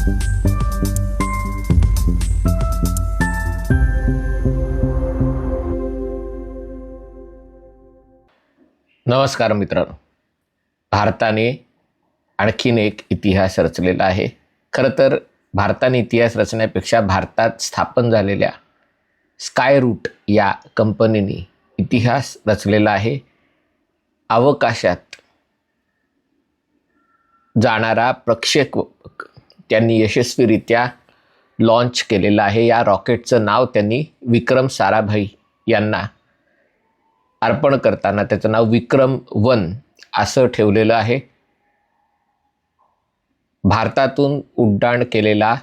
नमस्कार मित्रांनो, भारताने आणखीन एक इतिहास रचलेला आहे. खरं तर भारताने इतिहास रचण्यापेक्षा भारतात स्थापन झालेल्या स्कायरूट या कंपनीने इतिहास रचलेला आहे. अवकाशात जाणारा प्रक्षेपक त्यांनी यशस्वीरित्या लॉन्च केलेला आहे. या रॉकेटचं नाव त्यांनी विक्रम साराभाई यांना अर्पण करताना त्याचं नाव विक्रम-1 असं ठेवलेलं आहे. भारतातून उड्डाण केलेला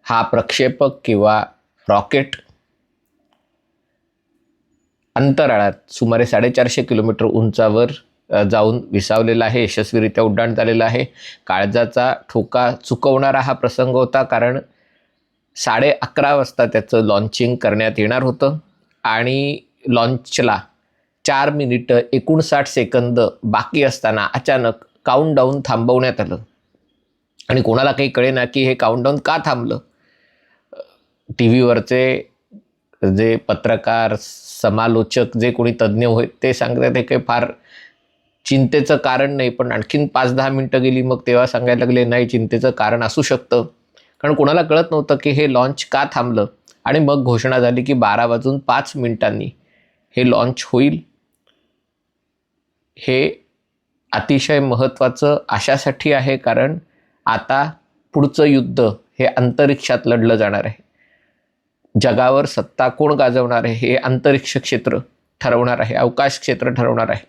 हा प्रक्षेपक किंवा रॉकेट अंतराळात सुमारे 450 किलोमीटर उंचावर जाऊन विसावलेला आहे. यशस्वीरित्या उड्डाण झालेलं आहे. काळजाचा ठोका चुकवणारा हा प्रसंग होता, कारण 11:30 वाजता त्याचं लॉन्चिंग करण्यात येणार होतं आणि लॉन्चला 4 मिनिटं 59 सेकंद बाकी असताना अचानक काउंटडाऊन थांबवण्यात आलं आणि कोणाला काही कळेना की हे काउंटडाऊन का थांबलं. टी व्हीवरचे जे पत्रकार, समालोचक, जे कोणी तज्ज्ञ होते ते सांगतात हे काही फार चिंतेचं कारण नाही. पण आणखीन 5-10 मिनटं गेली, मग तेव्हा सांगायला लागले नाही, चिंतेचं कारण असू शकतं, कारण कोणाला कळत नव्हतं की हे लॉन्च का थांबलं. आणि मग घोषणा झाली की 12:05 हे लॉन्च होईल. हे अतिशय महत्त्वाचं अशासाठी आहे कारण आता पुढचं युद्ध हे अंतरिक्षात लढलं जाणार आहे. जगावर सत्ता कोण गाजवणार आहे हे अंतरिक्ष क्षेत्र ठरवणार आहे, अवकाश क्षेत्र ठरवणार आहे.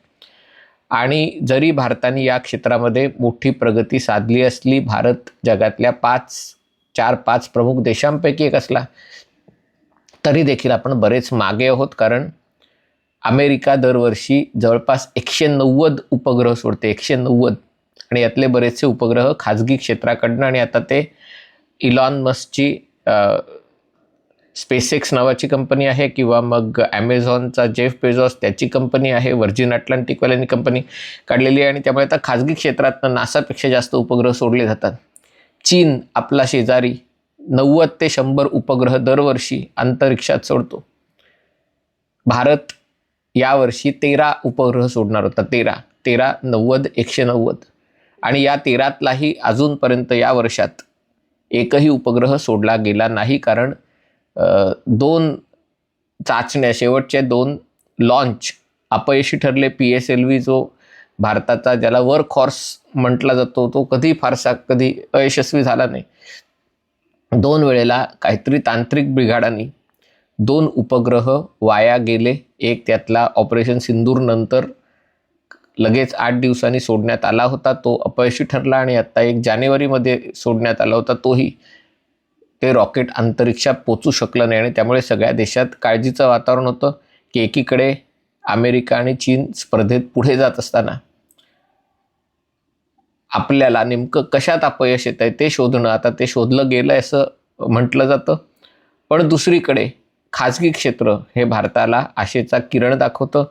आणि जरी भारताने या क्षेत्रामध्ये मोठी प्रगती साधली असली, भारत जगातल्या 4-5 प्रमुख देशांपैकी एक असला, तरी देखील आपण बरेच मागे आहोत. कारण अमेरिका दरवर्षी जवळपास 190 उपग्रह सोडते, 190, आणि यातले बरेचसे उपग्रह खाजगी क्षेत्राकडनं, आणि आता ते इलॉन मस्कची स्पेसएक्स नावाची कंपनी आहे, किंवा मग ॲमेझॉनचा जेफ बेझोस त्याची कंपनी आहे, व्हर्जिन अटलांटिकवाल्यांनी कंपनी काढलेली आहे. आणि त्यामुळे आता खाजगी क्षेत्रातनं नासापेक्षा जास्त उपग्रह सोडले जातात. चीन आपला शेजारी 90 ते 100 उपग्रह दरवर्षी अंतरिक्षात सोडतो. भारत यावर्षी 13 उपग्रह सोडणार होता. 13, 90, 190, आणि या 13तलाही अजूनपर्यंत या वर्षात एकही उपग्रह सोडला गेला नाही. कारण 2 चाचण्या, शेवटचे 2 लॉन्च अपयशी ठरले. PSLV जो भारताचा, ज्याला वर्क हॉर्स म्हटला जातो, तो कधी अयशस्वी झाला नाही. 2 वेळेला काहीतरी तांत्रिक बिघाडांनी 2 उपग्रह वाया गेले. एक त्यातला ऑपरेशन सिंदूर नंतर लगेच 8 दिवसांनी सोडण्यात आला होता, तो अपयशी ठरला. आणि आता 1 जानेवारीमध्ये सोडण्यात आला होता, तोही ते रॉकेट अंतरिक्षात पोचू शकलं नाही. आणि त्यामुळे सगळ्या देशात काळजीचं वातावरण होतं की एकीकडे अमेरिका आणि चीन स्पर्धेत पुढे जात असताना आपल्याला नेमकं कशात अपयश येत आहे ते शोधणं, आता ते शोधलं गेलं असं म्हटलं जातं. पण दुसरीकडे खाजगी क्षेत्र हे भारताला आशेचा किरण दाखवतं.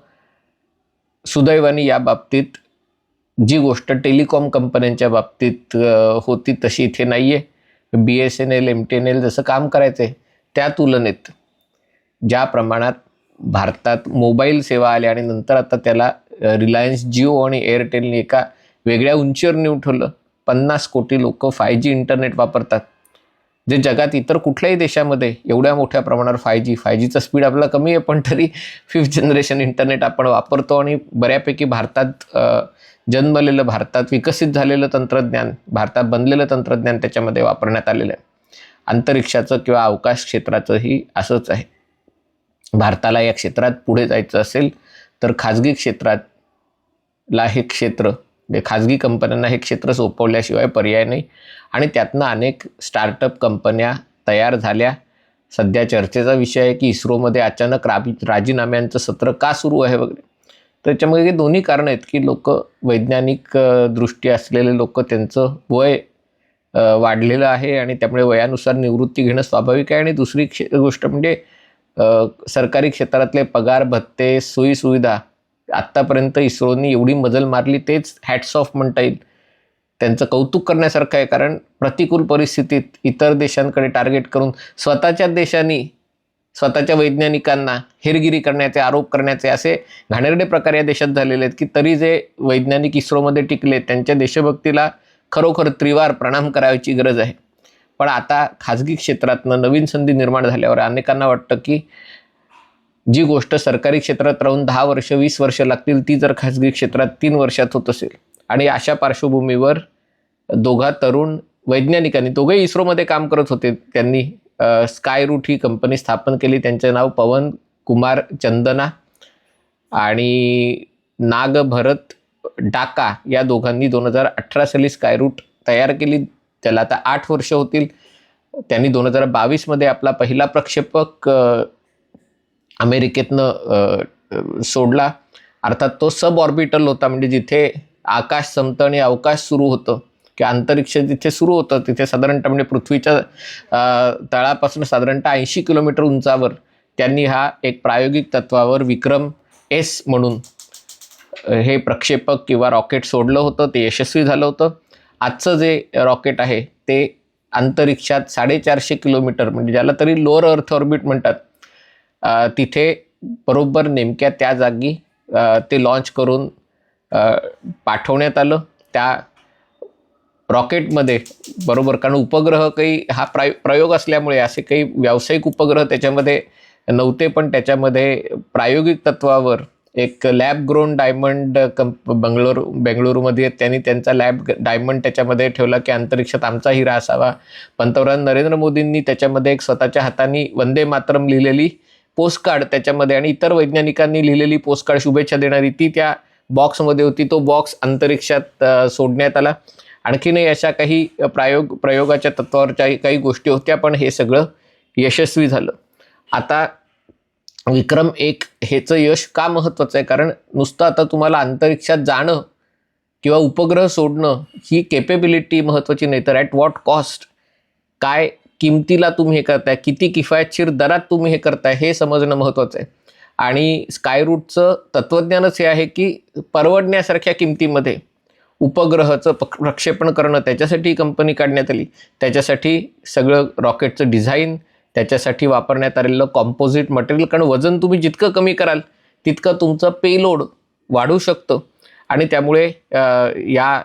सुदैवाने या बाबतीत जी गोष्ट टेलिकॉम कंपन्यांच्या बाबतीत होती तशी इथे नाही आहे. BSNL, MTNL जसं काम करायचं आहे त्या तुलनेत ज्या प्रमाणात भारतात मोबाईल सेवा आल्या, आणि नंतर आता त्याला रिलायन्स जिओ आणि एअरटेलने एका वेगळ्या उंचीवर नेऊन ठेवलं. 50 कोटी लोक 5G इंटरनेट वापरतात, जे जगात इतर कुठल्याही देशामध्ये एवढ्या मोठ्या प्रमाणावर 5Gचा स्पीड आपला कमी आहे, पण तरी 5th जनरेशन इंटरनेट आपण वापरतो. आणि बऱ्यापैकी भारतात जन्मलेलं, भारतात विकसित झालेलं तंत्रज्ञान, भारतात बनलेलं तंत्रज्ञान त्याच्यामध्ये वापरण्यात आलेलं आहे. अंतरिक्षाचं किंवा अवकाश क्षेत्राचंही असंच आहे. भारताला या क्षेत्रात पुढे जायचं असेल तर खाजगी क्षेत्रातला हे क्षेत्र, खाजगी कंपन्यांना हे क्षेत्र सोपवल्याशिवाय पर्याय नाही. आणि त्यातनं अनेक स्टार्टअप कंपन्या तयार झाल्या. सध्या चर्चेचा विषय आहे की इस्रोमध्ये अचानक राजीनाम्यांचं सत्र का सुरू आहे वगैरे. त्याच्यामध्ये दोन्ही कारणं आहेत की वैज्ञानिक दृष्टी असलेले लोक, त्यांचं वय वाढलेलं आहे आणि त्यामुळे वयानुसार निवृत्ती घेणं स्वाभाविक आहे. आणि दुसरी गोष्ट म्हणजे सरकारी क्षेत्रातले पगार भत्ते, सोयीसुविधा आत्तापर्यंत इस्रोनी एवढी मजल मारली, तेच हॅट्स ऑफ म्हणता येईल त्यांचं कौतुक करण्यासारखं आहे, कारण प्रतिकूल परिस्थितीत इतर देशांकडे टार्गेट करून स्वतःच्याच देशांनी स्वतःच्या वैज्ञानिकांना हेरगिरी करण्याचे, आरोप करण्याचे असे घाणेरडे प्रकार या देशात झालेले आहेत की तरी जे वैज्ञानिक इस्रोमध्ये टिकले त्यांच्या देशभक्तीला खरोखर त्रिवार प्रणाम करायची गरज आहे. पण आता खाजगी क्षेत्रातनं नवीन संधी निर्माण झाल्यावर अनेकांना वाटतं की जी गोष्ट सरकारी क्षेत्रात राहून 10 वर्ष 20 वर्ष लागतील ती जर खाजगी क्षेत्रात 3 वर्षात होत असेल. आणि अशा पार्श्वभूमीवर दोघा तरुण वैज्ञानिकांनी, दोघेही इस्रोमध्ये काम करत होते, त्यांनी स्कायरूट ही कंपनी स्थापन केली. त्यांचे नाव पवन कुमार चंदना आणि नाग भरत डाका या दोघांनी 2018 साली स्कायरूट तयार केली. त्याला आता 8 वर्ष होतील. त्यांनी 2022 मध्ये आपला पहिला प्रक्षेपक अमेरिकेतनं सोडला. अर्थात तो सब ऑर्बिटल होता, म्हणजे जिथे आकाश संपतं आणि अवकाश सुरू होतं किंवा अंतरिक्ष जिथे सुरू होतं तिथे साधारणतः म्हणजे पृथ्वीच्या तळापासून साधारणतः 80 किलोमीटर उंचावर त्यांनी हा एक प्रायोगिक तत्वावर विक्रम एस म्हणून हे प्रक्षेपक किंवा रॉकेट सोडलं होतं. ते यशस्वी झालं होतं. आजचं जे रॉकेट आहे ते अंतरिक्षात 450 किलोमीटर, म्हणजे ज्याला तरी लोअर अर्थ ऑर्बिट म्हणतात, तिथे बरोबर नेमक्या त्या जागी ते लॉन्च करून पाठवण्यात आलं. त्या रॉकेटमध्ये बरोबर, कारण उपग्रह काही हा प्रयोग असल्यामुळे असे काही व्यावसायिक उपग्रह त्याच्यामध्ये नव्हते, पण त्याच्यामध्ये प्रायोगिक तत्वावर एक लॅब ग्रोन डायमंड बेंगळुरूमध्ये त्यांनी त्यांचा लॅब डायमंड त्याच्यामध्ये ठेवला की अंतरिक्षात आमचा हिरा असावा. पंतप्रधान नरेंद्र मोदींनी त्याच्यामध्ये एक स्वतःच्या हाताने वंदे मातरम लिहिलेली पोस्टकार्ड त्याच्यामध्ये आणि इतर वैज्ञानिकांनी लिहिलेली पोस्टकार्ड शुभेच्छा देणारी ती त्या बॉक्समध्ये होती. तो बॉक्स अंतरिक्षात सोडण्यात आला. आणखीनही अशा काही प्रयोगाच्या तत्वावरच्या काही गोष्टी होत्या, पण हे सगळं यशस्वी झालं. आता विक्रम एक हेचं यश का महत्त्वाचं आहे, कारण नुसतं आता तुम्हाला अंतरिक्षात जाणं किंवा उपग्रह सोडणं ही केपेबिलिटी महत्त्वाची नाही, तर ॲट व्हॉट कॉस्ट, काय किमतीला तुम्ही हे करताय, किती किफायतशीर दरात तुम्ही हे करताय हे समजणं महत्त्वाचं आहे. आणि स्कायरूटचं तत्त्वज्ञानच हे आहे की परवडण्यासारख्या किमतीमध्ये उपग्रहाचं प्रक्षेपण करणं, त्याच्यासाठी कंपनी काढण्यात आली. त्याच्यासाठी सगळं रॉकेटचं डिझाईन, त्याच्यासाठी वापरण्यात आलेलं कॉम्पोजिट मटेरियल, कारण वजन तुम्ही जितकं कमी कराल तितकं तुमचं पेलोड वाढू शकतं. आणि त्यामुळे या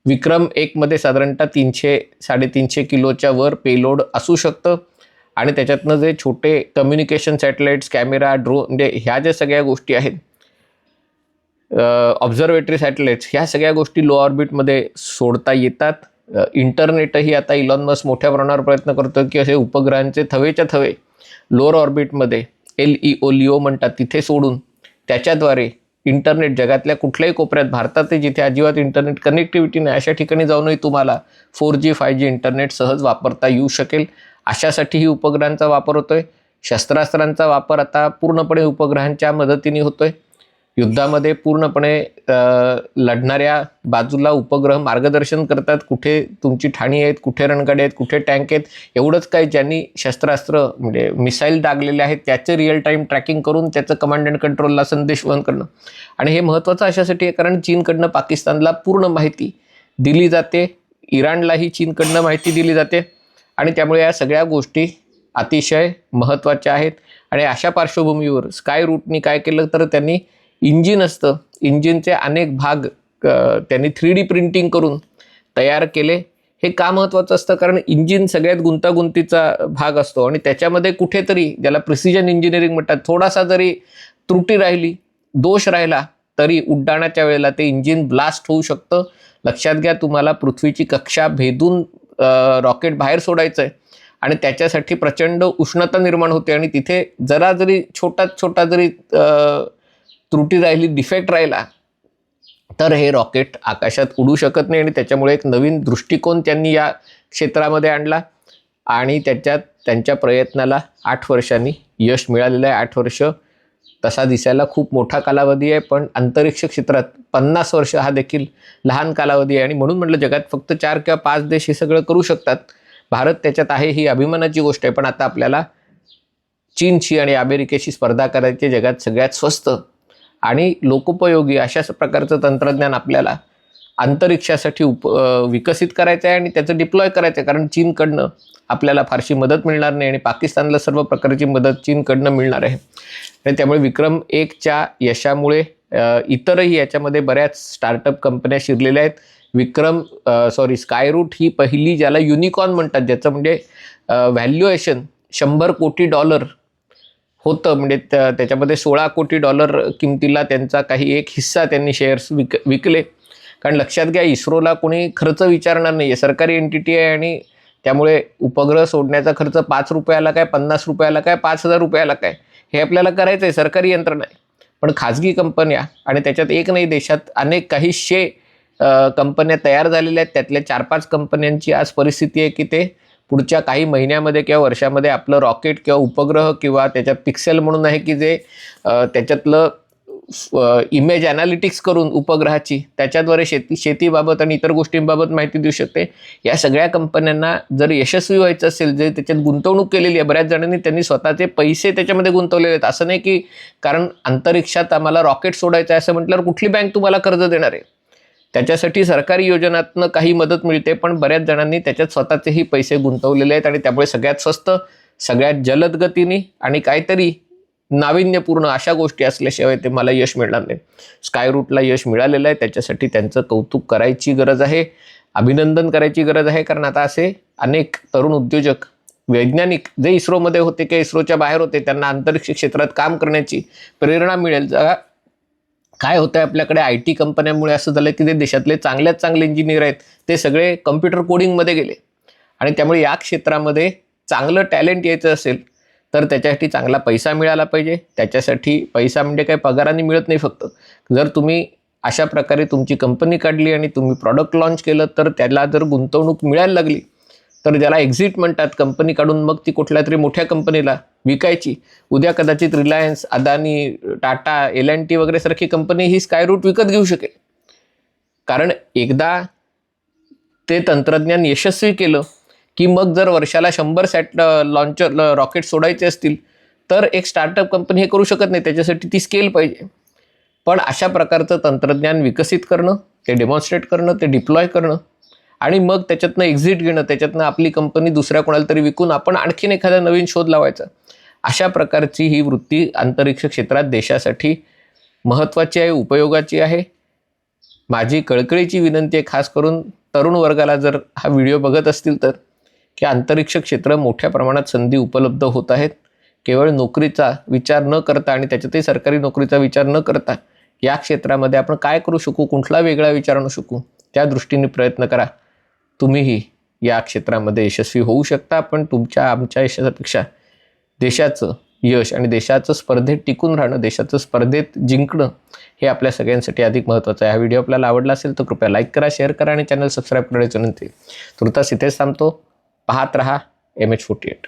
विक्रम एकमध्ये साधारणतः 300-350 किलोच्या वर पेलोड असू शकतं. आणि त्याच्यातनं जे छोटे कम्युनिकेशन सॅटेलाइट्स, कॅमेरा, ड्रोन, म्हणजे ह्या ज्या सगळ्या गोष्टी आहेत, ऑब्झर्वेटरी सॅटेलाइट्स, ह्या सगळ्या गोष्टी लो ऑर्बिटमध्ये सोडता येतात. इंटरनेटही आता इलॉन मस्क मोठ्या प्रमाणावर प्रयत्न करतो की असे उपग्रहांचे थवेच्या थवे लोअर ऑर्बिटमध्ये LEO म्हणतात तिथे सोडून त्याच्याद्वारे इंटरनेट जगातल्या कुठल्याही कोपऱ्यात, भारतात जिथे अजिबात इंटरनेट कनेक्टिव्हिटी नाही अशा ठिकाणी जाऊनही तुम्हाला 4G 5G इंटरनेट सहज वापरता येऊ शकेल. अशासाठीही उपग्रहांचा वापर होतोय. शस्त्रास्त्रांचा वापर आता पूर्णपणे उपग्रहांच्या मदतीने होतोय. युद्धामध्ये पूर्णपणे लढणाऱ्या बाजूला उपग्रह मार्गदर्शन करतात, कुठे तुमची ठाणी आहेत, कुठे रणगाडी आहेत, कुठे टँक आहेत. एवढंच काय, ज्यांनी शस्त्रास्त्र म्हणजे मिसाईल डागलेले आहेत त्याचे रिअल टाईम ट्रॅकिंग करून त्याचं कमांड अँड कंट्रोलला संदेश वहन करणं. आणि हे महत्त्वाचं अशासाठी आहे कारण चीनकडनं पाकिस्तानला पूर्ण माहिती दिली जाते, इराणलाही चीनकडनं माहिती दिली जाते. आणि त्यामुळे या सगळ्या गोष्टी अतिशय महत्त्वाच्या आहेत. आणि अशा पार्श्वभूमीवर स्कायरूटनी काय केलं तर त्यांनी इंजिन असतं, इंजिनचे अनेक भाग त्यांनी 3D प्रिंटिंग करून तयार केले. हे का महत्त्वाचं असतं, कारण इंजिन सगळ्यात गुंतागुंतीचा भाग असतो आणि त्याच्यामध्ये कुठेतरी, ज्याला प्रिसिजन इंजिनिअरिंग म्हणतात, थोडासा जरी त्रुटी राहिली, दोष राहिला तरी उड्डाणाच्या वेळेला ते इंजिन ब्लास्ट होऊ शकतं. लक्षात घ्या, तुम्हाला पृथ्वीची कक्षा भेदून रॉकेट बाहेर सोडायचं आहे आणि त्याच्यासाठी प्रचंड उष्णता निर्माण होते आणि तिथे जरा जरी छोटा जरी त्रुटी राहिली, डिफेक्ट राहिला तर हे रॉकेट आकाशात उडू शकत नाही. आणि त्याच्यामुळे एक नवीन दृष्टिकोन त्यांनी या क्षेत्रामध्ये आणला आणि त्यांच्या प्रयत्नाला 8 वर्षांनी यश मिळालेलं आहे. 8 वर्ष तसा दिसायला खूप मोठा कालावधी आहे, पण अंतरिक्ष क्षेत्रात 50 वर्ष हा देखील लहान कालावधी आहे. आणि म्हणून म्हटलं, जगात फक्त 4 किंवा 5 देश हे सगळं करू शकतात. भारत त्याच्यात आहे, ही अभिमानाची गोष्ट आहे. पण आता आपल्याला चीनशी आणि अमेरिकेशी स्पर्धा करायची. जगात सगळ्यात स्वस्त आणि लोकोपयोगी अशा प्रकारचं तंत्रज्ञान आपल्याला अंतरिक्षासाठी विकसित करायचं आहे आणि त्याचं डिप्लॉय करायचं आहे. कारण चीनकडनं आपल्याला फारशी मदत मिळणार नाही आणि पाकिस्तानला सर्व प्रकारची मदत चीनकडनं मिळणार आहे. आणि त्यामुळे विक्रम 1च्या यशामुळे इतरही याच्यामध्ये बऱ्याच स्टार्टअप कंपन्या शिरलेल्या आहेत. स्कायरूट ही पहिली ज्याला युनिकॉर्न म्हणतात, ज्याचं म्हणजे व्हॅल्युएशन $100 कोटी होतं. म्हणजे त्याच्यामध्ये $16 कोटी किमतीला त्यांचा काही एक हिस्सा त्यांनी शेअर्स विकले. कारण लक्षात घ्या, इस्रोला कोणी खर्च विचारणार नाही आहे, सरकारी एंटिटी आहे आणि त्यामुळे उपग्रह सोडण्याचा खर्च ₹5 काय, ₹50 काय, ₹5000 काय, हे आपल्याला करायचं आहे, सरकारी यंत्रणा आहे. पण खाजगी कंपन्या, आणि त्याच्यात एक नाही, देशात अनेक काही कंपन्या तयार झालेल्या आहेत. त्यातल्या 4-5 कंपन्यांची आज परिस्थिती आहे की ते पुढच्या काही महिन्यामध्ये किंवा वर्षामध्ये आपलं रॉकेट किंवा उपग्रह किंवा त्याच्यात पिक्सेल म्हणून आहे की जे त्याच्यातलं इमेज ॲनालिटिक्स करून उपग्रहाची त्याच्याद्वारे शेतीबाबत आणि इतर गोष्टींबाबत माहिती देऊ शकते. या सगळ्या कंपन्यांना जर यशस्वी व्हायचं असेल, जे त्याच्यात गुंतवणूक केलेली आहे, बऱ्याच जणांनी त्यांनी स्वतःचे पैसे त्याच्यामध्ये गुंतवलेले आहेत. असं नाही की कारण अंतरिक्षात आम्हाला रॉकेट सोडायचं आहे असं म्हटल्यावर कुठली बँक तुम्हाला कर्ज देणार आहे. त्याच्यासाठी सरकारी योजनातनं काही मदत मिळते, पण बऱ्याच जणांनी त्याच्यात स्वतःचेही पैसे गुंतवलेले आहेत आणि त्यामुळे सगळ्यात स्वस्त, सगळ्यात जलद गतीने आणि काहीतरी नाविन्यपूर्ण अशा गोष्टी असल्याशिवाय ते मला यश मिळणार नाही. स्कायरूटला यश मिळालेलं आहे, त्याच्यासाठी त्यांचं कौतुक करायची गरज आहे, अभिनंदन करायची गरज आहे. कारण आता असे अनेक तरुण उद्योजक, वैज्ञानिक जे इस्रोमध्ये होते किंवा इस्रोच्या बाहेर होते, त्यांना अंतरिक्ष क्षेत्रात काम करण्याची प्रेरणा मिळेल. काय होतं आहे, आपल्याकडे IT कंपन्यांमुळे असं झालं की ते देशातले चांगल्यात चांगले इंजिनियर आहेत ते सगळे कम्प्युटर कोडिंगमध्ये गेले. आणि त्यामुळे या क्षेत्रामध्ये चांगलं टॅलेंट यायचं असेल तर त्याच्यासाठी चांगला पैसा मिळाला पाहिजे. त्याच्यासाठी पैसा म्हणजे काही पगाराने मिळत नाही फक्त. जर तुम्ही अशा प्रकारे तुमची कंपनी काढली आणि तुम्ही प्रॉडक्ट लॉन्च केलं तर त्याला जर गुंतवणूक मिळायला लागली तर ज्याला एक्झिट म्हणतात, कंपनी काढून मग ती कुठल्या तरी मोठ्या कंपनीला विकायची. उद्या कदाचित रिलायन्स, अदानी, टाटा, L&T वगैरे सारखी कंपनी ही स्कायरूट विकत घेऊ शकेल. कारण एकदा ते तंत्रज्ञान यशस्वी केलं की मग जर वर्षाला 100 लॉन्चर रॉकेट सोडायचे असतील तर एक स्टार्टअप कंपनी हे करू शकत नाही, त्याच्यासाठी ती स्केल पाहिजे. पण अशा प्रकारचं तंत्रज्ञान विकसित करणं, ते डेमॉन्स्ट्रेट करणं, ते डिप्लॉय करणं आणि मग त्याच्यातनं एक्झिट घेणं, त्याच्यातनं आपली कंपनी दुसऱ्या कोणाला तरी विकून आपण आणखीन एखादा नवीन शोध लावायचा, अशा प्रकारची ही वृत्ती अंतरिक्ष क्षेत्रात देशासाठी महत्त्वाची आहे, उपयोगाची आहे. माझी कळकळीची विनंती आहे, खास करून तरुण वर्गाला जर हा व्हिडिओ बघत असतील तर, की अंतरिक्ष क्षेत्र मोठ्या प्रमाणात संधी उपलब्ध होत आहेत. केवळ नोकरीचा विचार न करता आणि त्याच्यातही सरकारी नोकरीचा विचार न करता या क्षेत्रामध्ये आपण काय करू शकू, कुठला वेगळा विचार आणू शकू, त्या दृष्टीने प्रयत्न करा. तुम्हीही या क्षेत्रामध्ये यशस्वी होऊ शकता. पण तुमच्या आमच्या यशापेक्षा देशाचं यश आणि देशाचं स्पर्धेत टिकून राहणं, देशाचं स्पर्धेत जिंकणं हे आपल्या सगळ्यांसाठी अधिक महत्त्वाचं आहे. हा व्हिडिओ आपल्याला आवडला असेल तर कृपया लाईक करा, शेअर करा आणि चॅनल सबस्क्राईब करण्याची विनंती. तुर्तास इथेच थांबतो. पाहत रहा MH48.